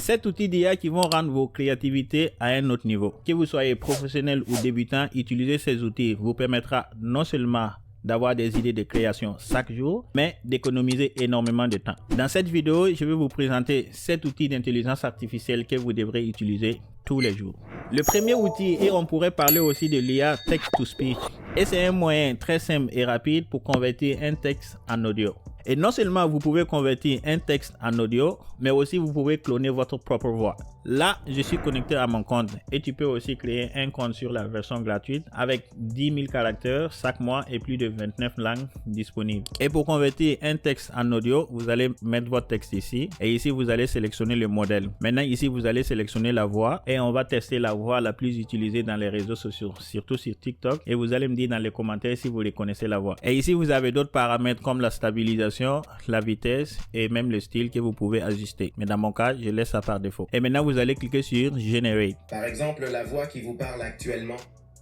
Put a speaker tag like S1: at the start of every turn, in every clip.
S1: 7 outils d'IA qui vont rendre vos créativités à un autre niveau. Que vous soyez professionnel ou débutant, utiliser ces outils vous permettra non seulement d'avoir des idées de création chaque jour, mais d'économiser énormément de temps. Dans cette vidéo, je vais vous présenter 7 outils d'intelligence artificielle que vous devrez utiliser tous les jours. Le premier outil, et on pourrait parler aussi de l'IA Text-to-Speech, et c'est un moyen très simple et rapide pour convertir un texte en audio. Et non seulement vous pouvez convertir un texte en audio, mais aussi vous pouvez cloner votre propre voix. Là, je suis connecté à mon compte et tu peux aussi créer un compte sur la version gratuite avec 10 000 caractères chaque mois et plus de 29 langues disponibles. Et pour convertir un texte en audio, vous allez mettre votre texte ici et ici vous allez sélectionner le modèle. Maintenant ici vous allez sélectionner la voix et on va tester la voix la plus utilisée dans les réseaux sociaux, surtout sur TikTok, et vous allez me dire dans les commentaires si vous reconnaissez la voix. Et ici vous avez d'autres paramètres comme la stabilisation, la vitesse et même le style que vous pouvez ajuster. Mais dans mon cas, je laisse ça par défaut. Et maintenant, vous allez cliquer sur Generate.
S2: Par exemple, la voix qui vous parle actuellement,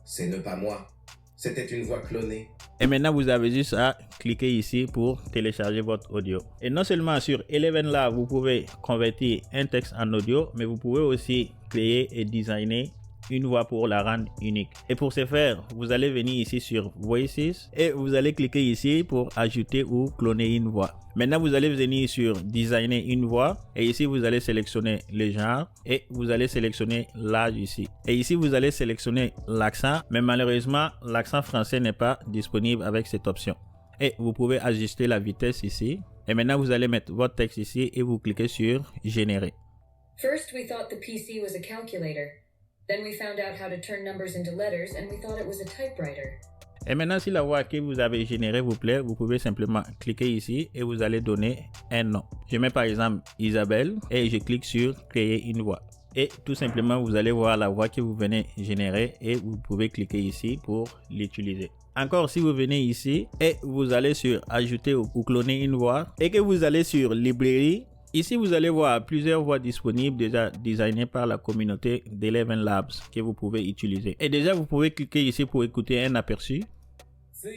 S2: c'est ne pas moi. C'était une voix clonée.
S1: Et maintenant, vous avez juste à cliquer ici pour télécharger votre audio. Et non seulement sur Eleven Lab, vous pouvez convertir un texte en audio, mais vous pouvez aussi créer et designer une voix pour la rendre unique. Et pour ce faire, vous allez venir ici sur Voices et vous allez cliquer ici pour ajouter ou cloner une voix. Maintenant, vous allez venir sur Designer une voix et ici, vous allez sélectionner le genre et vous allez sélectionner l'âge ici. Et ici, vous allez sélectionner l'accent, mais malheureusement, l'accent français n'est pas disponible avec cette option. Et vous pouvez ajuster la vitesse ici. Et maintenant, vous allez mettre votre texte ici et vous cliquez sur Générer.
S3: First, we thought the PC was a calculator. Then we found out how to turn numbers into letters and we thought it was a typewriter.
S1: Et maintenant, si la voix que vous avez générée vous plaît, vous pouvez simplement cliquer ici et vous allez donner un nom. Je mets par exemple Isabelle et je clique sur Créer une voix. Et tout simplement, vous allez voir la voix que vous venez générer et vous pouvez cliquer ici pour l'utiliser. Encore, si vous venez ici et vous allez sur Ajouter ou cloner une voix et que vous allez sur Librairie, ici, vous allez voir plusieurs voix disponibles déjà designées par la communauté d'Eleven Labs que vous pouvez utiliser. Et déjà, vous pouvez cliquer ici pour écouter un aperçu.
S4: Hey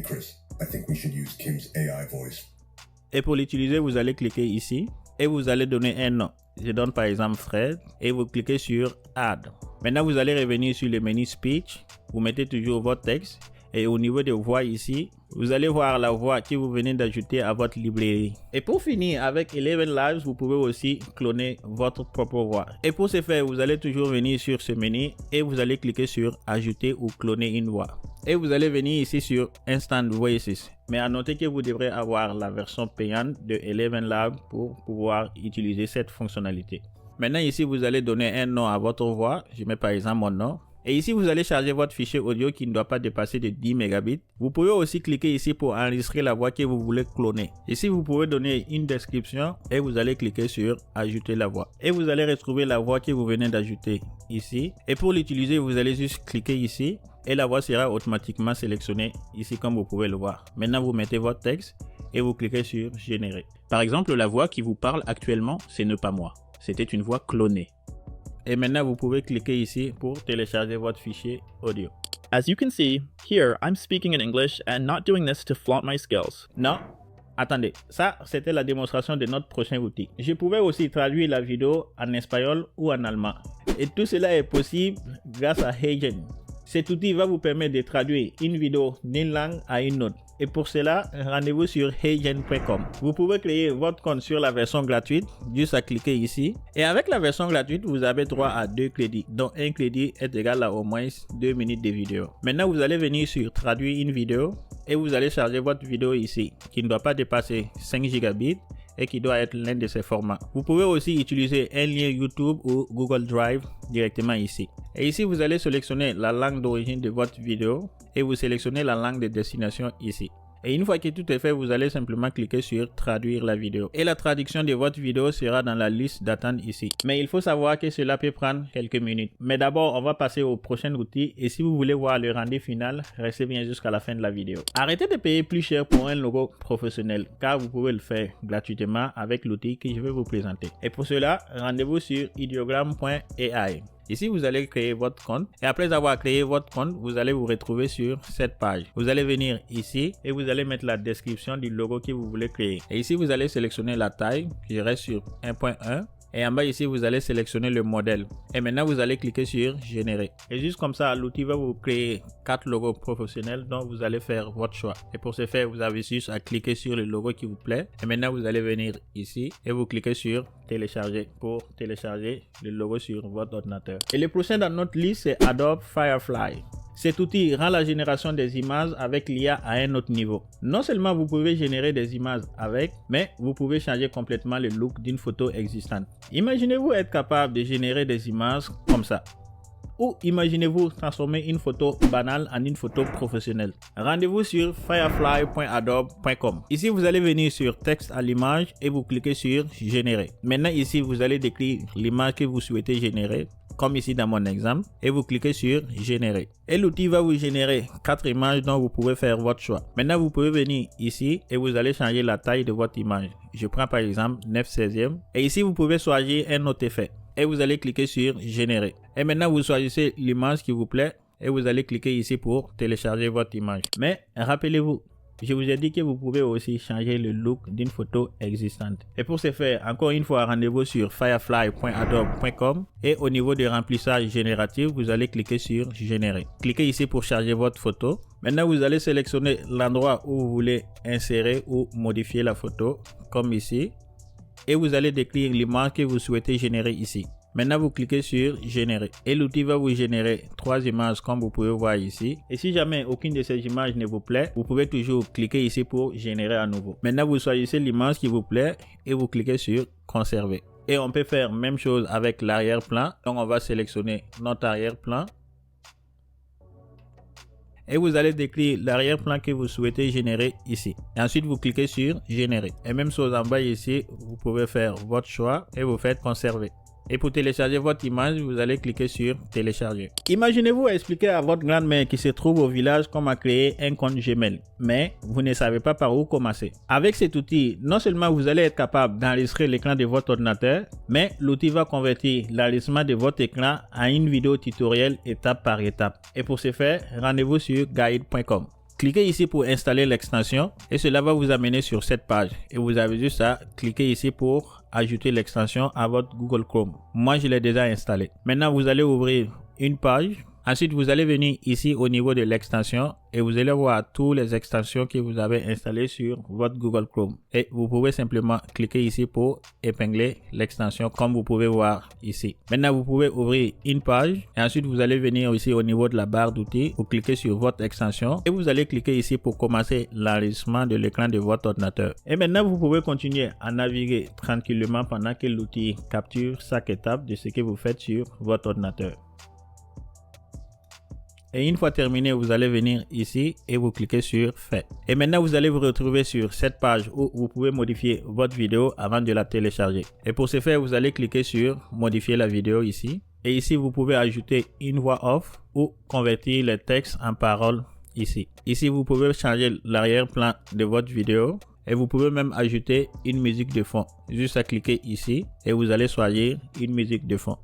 S4: Chris, I think we should use Kim's AI voice.
S1: Et pour l'utiliser, vous allez cliquer ici et vous allez donner un nom. Je donne par exemple Fred et vous cliquez sur Add. Maintenant, vous allez revenir sur le menu Speech. Vous mettez toujours votre texte. Et au niveau de voix ici, vous allez voir la voix que vous venez d'ajouter à votre librairie. Et pour finir, avec Eleven Labs, vous pouvez aussi cloner votre propre voix. Et pour ce faire, vous allez toujours venir sur ce menu et vous allez cliquer sur Ajouter ou cloner une voix. Et vous allez venir ici sur Instant Voices. Mais à noter que vous devrez avoir la version payante de Eleven Labs pour pouvoir utiliser cette fonctionnalité. Maintenant ici, vous allez donner un nom à votre voix. Je mets par exemple mon nom. Et ici, vous allez charger votre fichier audio qui ne doit pas dépasser de 10 mégabits. Vous pouvez aussi cliquer ici pour enregistrer la voix que vous voulez cloner. Ici, vous pouvez donner une description et vous allez cliquer sur Ajouter la voix. Et vous allez retrouver la voix que vous venez d'ajouter ici. Et pour l'utiliser, vous allez juste cliquer ici et la voix sera automatiquement sélectionnée ici comme vous pouvez le voir. Maintenant, vous mettez votre texte et vous cliquez sur Générer. Par exemple, la voix qui vous parle actuellement, c'est ne pas moi. C'était une voix clonée. Et maintenant, vous pouvez cliquer ici pour télécharger votre fichier audio.
S5: As you can see, here I'm speaking in English and not doing this to flaunt my skills.
S1: Non, attendez, ça c'était la démonstration de notre prochain outil. Je pouvais aussi traduire la vidéo en espagnol ou en allemand. Et tout cela est possible grâce à HeyGen. Cet outil va vous permettre de traduire une vidéo d'une langue à une autre. Et pour cela, rendez-vous sur heygen.com. Vous pouvez créer votre compte sur la version gratuite, juste à cliquer ici. Et avec la version gratuite, vous avez droit à 2 crédits, dont un crédit est égal à au moins 2 minutes de vidéo. Maintenant, vous allez venir sur Traduire une vidéo et vous allez charger votre vidéo ici, qui ne doit pas dépasser 5 gigabits et qui doit être l'un de ces formats. Vous pouvez aussi utiliser un lien YouTube ou Google Drive directement ici. Et ici, vous allez sélectionner la langue d'origine de votre vidéo et vous sélectionnez la langue de destination ici. Et une fois que tout est fait, vous allez simplement cliquer sur traduire la vidéo. Et la traduction de votre vidéo sera dans la liste d'attente ici. Mais il faut savoir que cela peut prendre quelques minutes. Mais d'abord, on va passer au prochain outil. Et si vous voulez voir le rendu final, restez bien jusqu'à la fin de la vidéo. Arrêtez de payer plus cher pour un logo professionnel, car vous pouvez le faire gratuitement avec l'outil que je vais vous présenter. Et pour cela, rendez-vous sur ideogram.ai. Ici, vous allez créer votre compte. Et après avoir créé votre compte, vous allez vous retrouver sur cette page. Vous allez venir ici et vous allez mettre la description du logo que vous voulez créer. Et ici, vous allez sélectionner la taille. Je reste sur 1.1. Et en bas ici, vous allez sélectionner le modèle. Et maintenant, vous allez cliquer sur générer. Et juste comme ça, l'outil va vous créer 4 logos professionnels dont vous allez faire votre choix. Et pour ce faire, vous avez juste à cliquer sur le logo qui vous plaît. Et maintenant, vous allez venir ici et vous cliquez sur télécharger pour télécharger le logo sur votre ordinateur. Et le prochain dans notre liste, c'est Adobe Firefly. Cet outil rend la génération des images avec l'IA à un autre niveau. Non seulement vous pouvez générer des images avec, mais vous pouvez changer complètement le look d'une photo existante. Imaginez-vous être capable de générer des images comme ça. Ou imaginez-vous transformer une photo banale en une photo professionnelle. Rendez-vous sur firefly.adobe.com. Ici, vous allez venir sur texte à l'image et vous cliquez sur générer. Maintenant, ici, vous allez décrire l'image que vous souhaitez générer, comme ici dans mon exemple, et vous cliquez sur générer. Et l'outil va vous générer 4 images dont vous pouvez faire votre choix. Maintenant, vous pouvez venir ici et vous allez changer la taille de votre image. Je prends par exemple 9/16. Et ici, vous pouvez choisir un autre effet. Et vous allez cliquer sur générer. Et maintenant, vous choisissez l'image qui vous plaît et vous allez cliquer ici pour télécharger votre image. Mais rappelez-vous, je vous ai dit que vous pouvez aussi changer le look d'une photo existante. Et pour ce faire, encore une fois, rendez-vous sur firefly.adobe.com et au niveau de remplissage génératif, vous allez cliquer sur générer. Cliquez ici pour charger votre photo. Maintenant, vous allez sélectionner l'endroit où vous voulez insérer ou modifier la photo, comme ici. Et vous allez décrire l'image que vous souhaitez générer ici. Maintenant, vous cliquez sur générer et l'outil va vous générer 3 images comme vous pouvez voir ici. Et si jamais aucune de ces images ne vous plaît, vous pouvez toujours cliquer ici pour générer à nouveau. Maintenant, vous choisissez l'image qui vous plaît et vous cliquez sur conserver. Et on peut faire même chose avec l'arrière-plan. Donc, on va sélectionner notre arrière-plan. Et vous allez décrire l'arrière-plan que vous souhaitez générer ici. Et ensuite, vous cliquez sur générer. Et même chose en bas ici, vous pouvez faire votre choix et vous faites conserver. Et pour télécharger votre image, vous allez cliquer sur télécharger. Imaginez-vous expliquer à votre grand-mère qui se trouve au village comment créer un compte Gmail, mais vous ne savez pas par où commencer. Avec cet outil, non seulement vous allez être capable d'enregistrer l'écran de votre ordinateur, mais l'outil va convertir l'enregistrement de votre écran à une vidéo tutoriel étape par étape. Et pour ce faire, rendez-vous sur guide.com. Cliquez ici pour installer l'extension et cela va vous amener sur cette page. Et vous avez juste à cliquer ici pour ajouter l'extension à votre Google Chrome. Moi, je l'ai déjà installé. Maintenant, vous allez ouvrir une page. Ensuite, vous allez venir ici au niveau de l'extension et vous allez voir toutes les extensions que vous avez installées sur votre Google Chrome. Et vous pouvez simplement cliquer ici pour épingler l'extension comme vous pouvez voir ici. Maintenant, vous pouvez ouvrir une page et ensuite vous allez venir ici au niveau de la barre d'outils. Vous cliquez sur votre extension et vous allez cliquer ici pour commencer l'enregistrement de l'écran de votre ordinateur. Et maintenant, vous pouvez continuer à naviguer tranquillement pendant que l'outil capture chaque étape de ce que vous faites sur votre ordinateur. Et une fois terminé, vous allez venir ici et vous cliquez sur fait. Et maintenant, vous allez vous retrouver sur cette page où vous pouvez modifier votre vidéo avant de la télécharger. Et pour ce faire, vous allez cliquer sur modifier la vidéo ici. Et ici, vous pouvez ajouter une voix off ou convertir les textes en paroles ici. Ici, vous pouvez changer l'arrière-plan de votre vidéo. Et vous pouvez même ajouter une musique de fond. Juste à cliquer ici et vous allez choisir une musique de fond.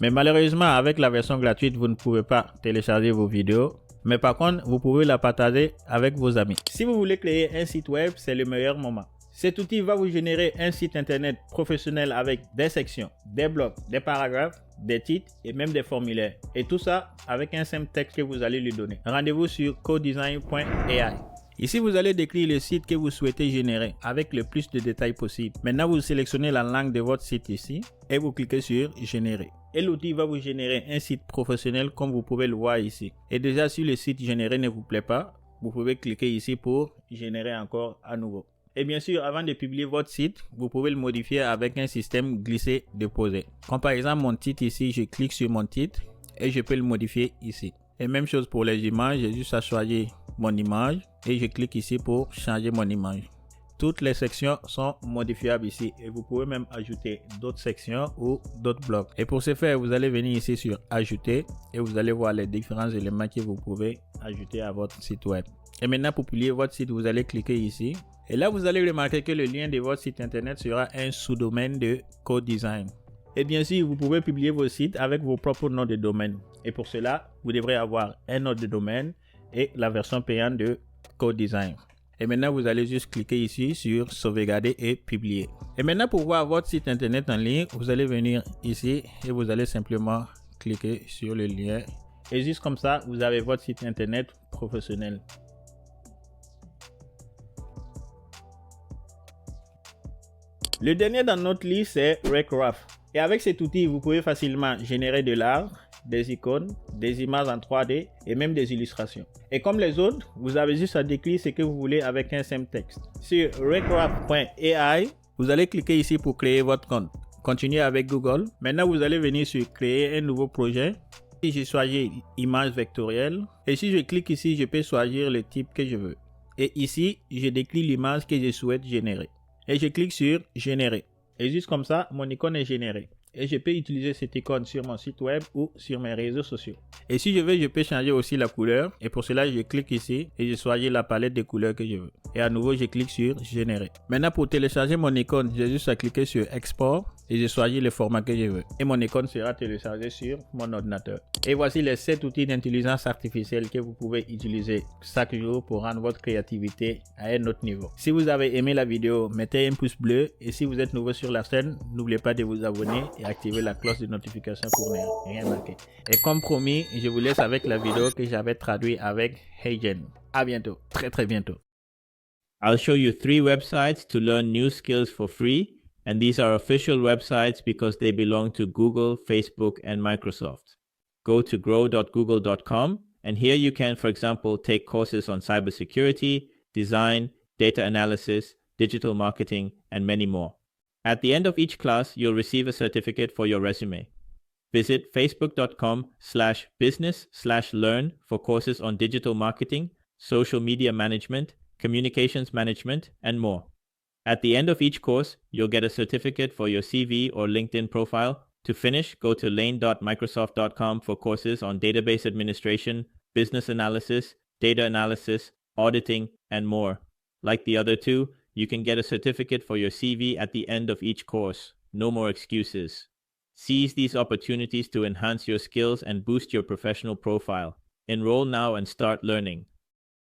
S1: Mais malheureusement, avec la version gratuite, vous ne pouvez pas télécharger vos vidéos. Mais par contre, vous pouvez la partager avec vos amis. Si vous voulez créer un site web, c'est le meilleur moment. Cet outil va vous générer un site internet professionnel avec des sections, des blocs, des paragraphes, des titres et même des formulaires. Et tout ça avec un simple texte que vous allez lui donner. Rendez-vous sur codesign.ai. Ici, vous allez décrire le site que vous souhaitez générer avec le plus de détails possible. Maintenant, vous sélectionnez la langue de votre site ici et vous cliquez sur générer. Et l'outil va vous générer un site professionnel comme vous pouvez le voir ici. Et déjà, si le site généré ne vous plaît pas, vous pouvez cliquer ici pour générer encore à nouveau. Et bien sûr, avant de publier votre site, vous pouvez le modifier avec un système glisser-déposer. Comme par exemple mon titre ici, je clique sur mon titre et je peux le modifier ici. Et même chose pour les images, j'ai juste à choisir mon image et je clique ici pour changer mon image. Toutes les sections sont modifiables ici et vous pouvez même ajouter d'autres sections ou d'autres blocs. Et pour ce faire, vous allez venir ici sur ajouter et vous allez voir les différents éléments que vous pouvez ajouter à votre site web. Et maintenant, pour publier votre site, vous allez cliquer ici. Et là, vous allez remarquer que le lien de votre site internet sera un sous-domaine de CodeDesign. Et bien sûr, vous pouvez publier vos sites avec vos propres noms de domaine. Et pour cela, vous devrez avoir un nom de domaine et la version payante de CodeDesign. Et maintenant, vous allez juste cliquer ici sur sauvegarder et publier. Et maintenant, pour voir votre site internet en ligne, vous allez venir ici et vous allez simplement cliquer sur le lien. Et juste comme ça, vous avez votre site internet professionnel. Le dernier dans notre liste, c'est Raycraft. Et avec cet outil, vous pouvez facilement générer de l'art, des icônes, des images en 3D et même des illustrations. Et comme les autres, vous avez juste à décrire ce que vous voulez avec un simple texte. Sur raycraft.ai, vous allez cliquer ici pour créer votre compte. Continuez avec Google. Maintenant, vous allez venir sur créer un nouveau projet. Si je choisis image vectorielle et si je clique ici, je peux choisir le type que je veux. Et ici, je décris l'image que je souhaite générer. Et je clique sur générer. Et juste comme ça, mon icône est générée. Et je peux utiliser cette icône sur mon site web ou sur mes réseaux sociaux. Et si je veux, je peux changer aussi la couleur. Et pour cela, je clique ici et je choisis la palette de couleurs que je veux. Et à nouveau, je clique sur générer. Maintenant, pour télécharger mon icône, j'ai juste à cliquer sur export et je choisis le format que je veux. Et mon icône sera téléchargé sur mon ordinateur. Et voici les 7 outils d'intelligence artificielle que vous pouvez utiliser chaque jour pour rendre votre créativité à un autre niveau. Si vous avez aimé la vidéo, mettez un pouce bleu. Et si vous êtes nouveau sur la chaîne, n'oubliez pas de vous abonner et activer la cloche de notification pour ne rien manquer. Et comme promis, je vous laisse avec la vidéo que j'avais traduite avec Heijen. À bientôt, très bientôt.
S6: I'll show you 3 websites to learn new skills for free, and these are official websites because they belong to Google, Facebook, and Microsoft. Go to grow.google.com, and here you can, for example, take courses on cybersecurity, design, data analysis, digital marketing, and many more. At the end of each class, you'll receive a certificate for your resume. Visit facebook.com/business/learn for courses on digital marketing, social media management, communications management, and more. At the end of each course, you'll get a certificate for your CV or LinkedIn profile. To finish, go to lane.microsoft.com for courses on database administration, business analysis, data analysis, auditing, and more. Like the other two, you can get a certificate for your CV at the end of each course. No more excuses. Seize these opportunities to enhance your skills and boost your professional profile. Enroll now and start learning.